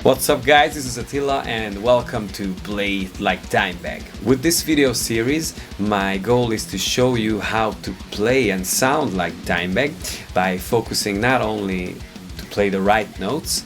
What's up guys, this is Attila and welcome to Play It Like Dimebag. With this video series, my goal is to show you how to play and sound like Dimebag by focusing not only to play the right notes,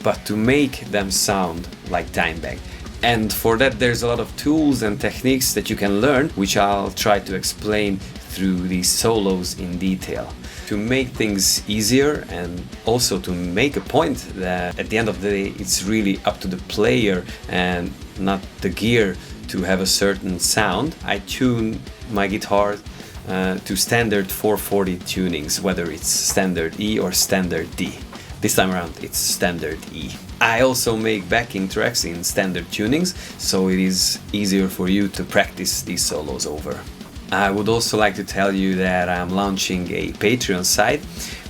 but to make them sound like Dimebag. And for that there's a lot of tools and techniques that you can learn, which I'll try to explain through these solos in detail. To make things easier and also to make a point that at the end of the day it's really up to the player and not the gear to have a certain sound, I tune my guitar to standard 440 tunings, whether it's standard E or standard D. This time around it's standard E. I also make backing tracks in standard tunings, so it is easier for you to practice these solos over. I would also like to tell you that I'm launching a Patreon site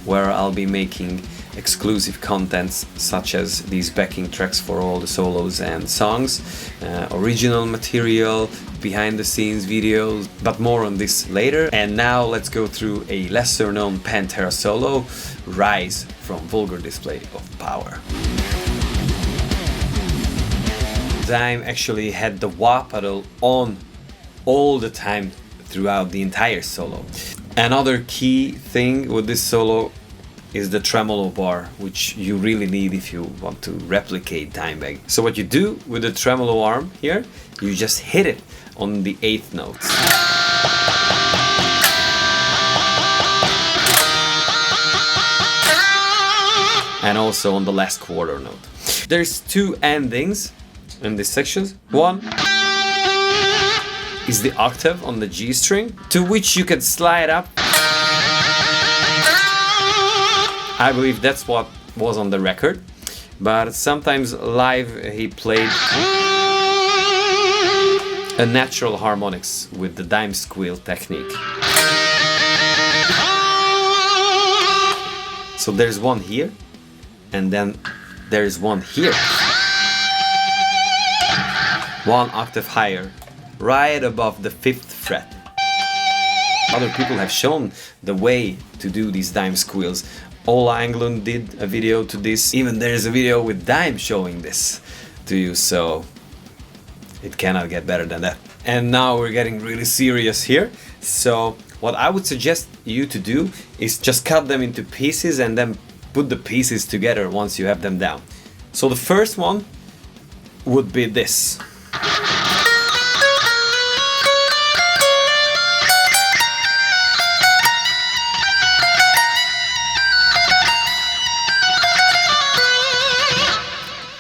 where I'll be making exclusive contents such as these backing tracks for all the solos and songs, original material, behind the scenes videos, but more on this later. And now let's go through a lesser known PanterA solo, Rise from Vulgar Display of Power. Dime actually had the wah pedal on all the time throughout the entire solo. Another key thing with this solo is the tremolo bar, which you really need if you want to replicate Dimebag. So what you do with the tremolo arm here, you just hit it on the 8th notes. And also on the last quarter note. There's two endings in this section. One is the octave on the G string, to which you can slide up. I believe that's what was on the record, but sometimes live he played a natural harmonics with the dime squeal technique. So there's one here, and then there's one here. One octave higher, right above the 5th fret. Other people have shown the way to do these dime squeals. Ola Englund did a video to this. Even there's a video with Dime showing this to you, so it cannot get better than that. And now we're getting really serious here. So what I would suggest you to do is just cut them into pieces and then put the pieces together once you have them down. So the first one would be this.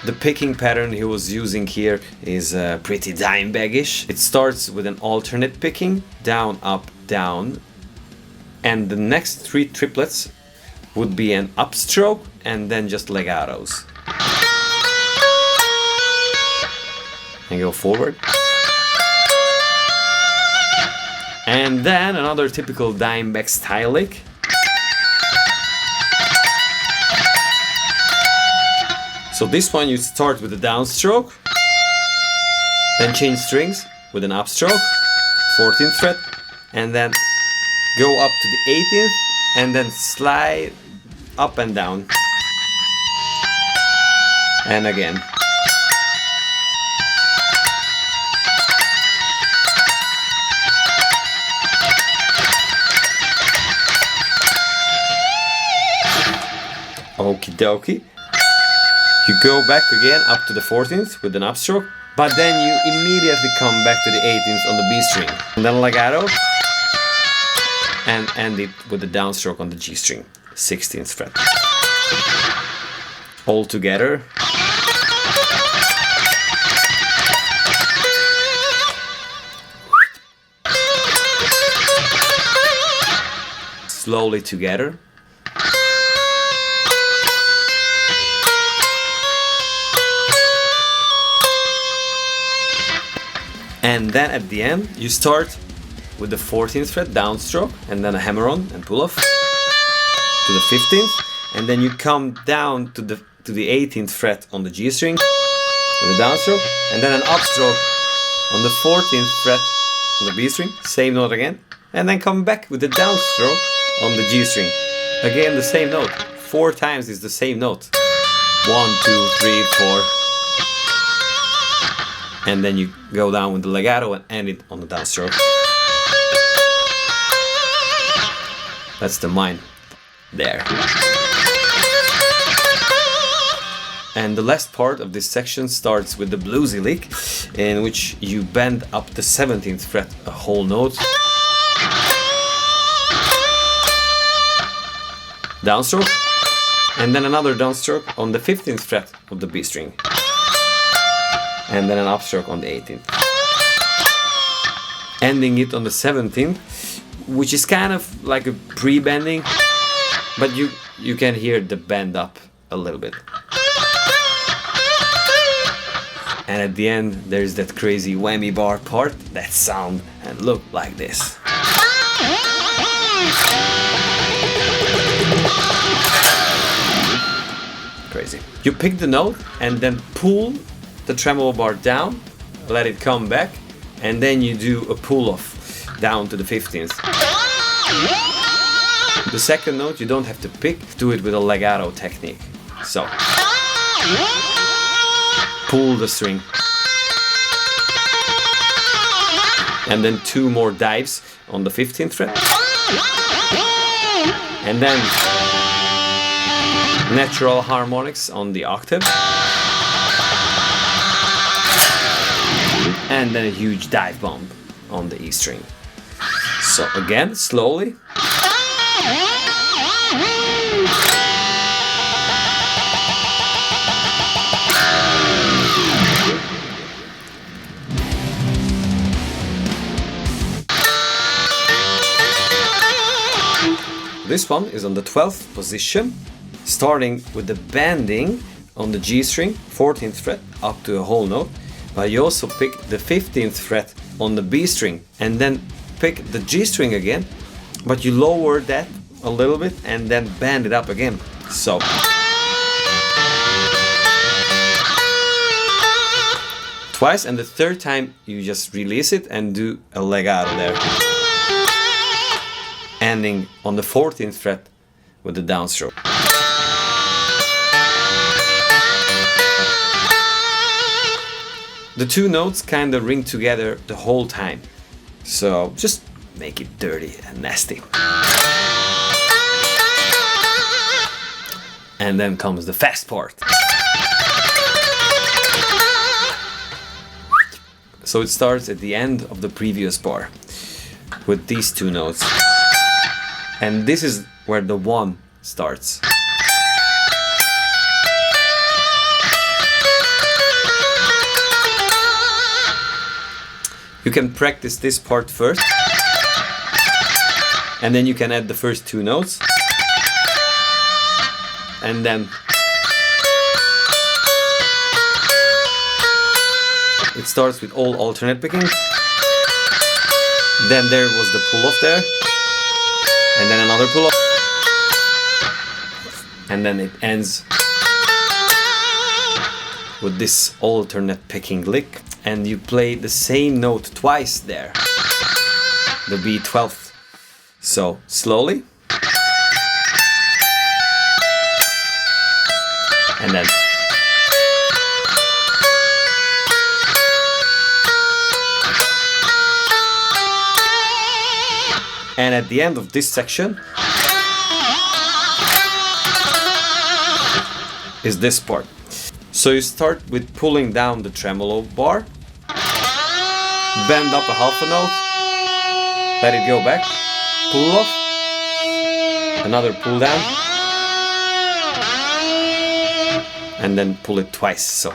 The picking pattern he was using here is pretty Dimebag-ish. It starts with an alternate picking, down, up, down, and the next 3 triplets would be an upstroke and then just legatos. And go forward. And then another typical Dimebag style lick. So this one you start with a downstroke, then change strings with an upstroke, 14th fret, and then go up to the 18th, and then slide up and down. And again. Okie dokie. You go back again up to the 14th with an upstroke, but then you immediately come back to the 18th on the B string. And then legato, and end it with a downstroke on the G string, 16th fret. All together. Slowly together. And then at the end, you start with the 14th fret downstroke and then a hammer-on and pull-off to the 15th, and then you come down to the 18th fret on the G string with a downstroke, and then an upstroke on the 14th fret on the B string, same note again, and then come back with the downstroke on the G string. Again the same note, 4 times is the same note. 1, 2, 3, 4. And then you go down with the legato and end it on the downstroke. That's the mine there. And the last part of this section starts with the bluesy lick, in which you bend up the 17th fret a whole note, downstroke, and then another downstroke on the 15th fret of the B string, and then an upstroke on the 18th, ending it on the 17th, which is kind of like a pre-bending, but you can hear the bend up a little bit. And at the end there's that crazy whammy bar part that sound and look like this. Crazy. You pick the note and then pull the tremolo bar down, let it come back, and then you do a pull off down to the 15th. The second note you don't have to pick, do it with a legato technique. So pull the string, and then 2 more dives on the 15th fret, and then natural harmonics on the octave, and then a huge dive bomb on the E string. So again, slowly. This one is on the 12th position, starting with the bending on the G string, 14th fret, up to a whole note, but you also pick the 15th fret on the B string, and then pick the G string again, but you lower that a little bit and then bend it up again. So twice, and the third time you just release it and do a legato there, ending on the 14th fret with the downstroke. The 2 notes kind of ring together the whole time, so just make it dirty and nasty. And then comes the fast part. So it starts at the end of the previous bar with these 2 notes. And this is where the 1 starts. You can practice this part first, and then you can add the first 2 notes, and then it starts with all alternate picking. Then there was the pull off there, and then another pull off, and then it ends with this alternate picking lick, and you play the same note twice there, the B12th. So slowly, and then and at the end of this section is this part. So you start with pulling down the tremolo bar, bend up a half a note, let it go back, pull off, another pull down, and then pull it twice. So,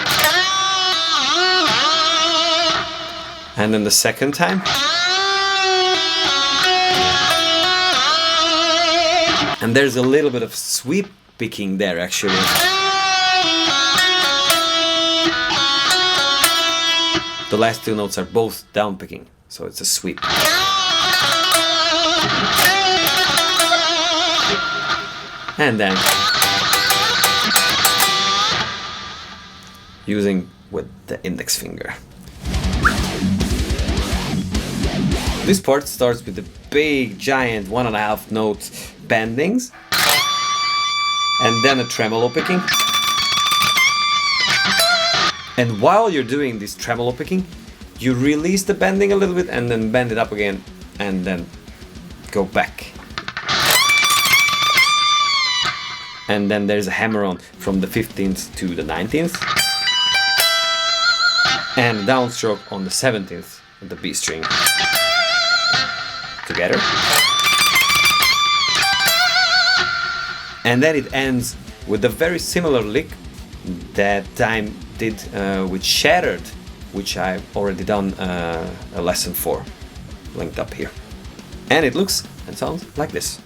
and then the second time, and there's a little bit of sweep picking there actually. The last 2 notes are both down picking, so it's a sweep. And then using with the index finger. This part starts with the big giant 1.5 note bendings, and then a tremolo picking, And while you're doing this tremolo picking, you release the bending a little bit and then bend it up again and then go back. And then there's a hammer on from the 15th to the 19th. And a downstroke on the 17th of the B string. Together. And then it ends with a very similar lick that Dime did with Shattered, which I've already done a lesson for, linked up here. And it looks and sounds like this.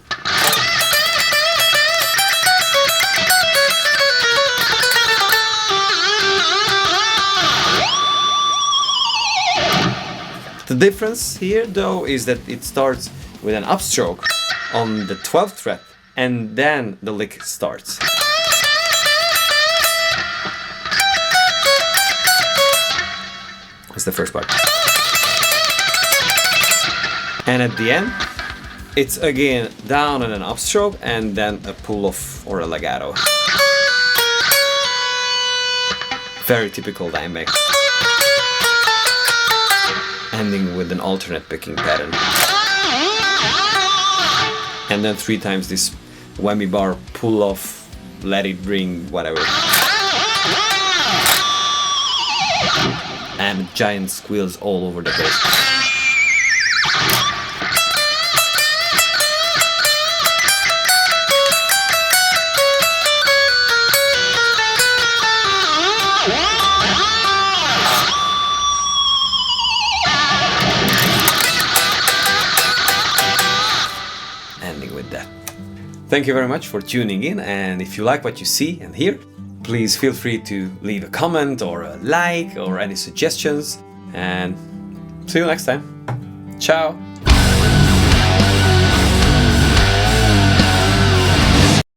The difference here though is that it starts with an upstroke on the 12th fret and then the lick starts. That's the first part. And at the end, it's again down and an upstroke and then a pull off or a legato. Very typical Dimebag. Ending with an alternate picking pattern. And then 3 times this whammy bar, pull off, let it ring, whatever. And giant squeals all over the place. Ending with that. Thank you very much for tuning in, and if you like what you see and hear, please feel free to leave a comment or a like or any suggestions, and see you next time. Ciao!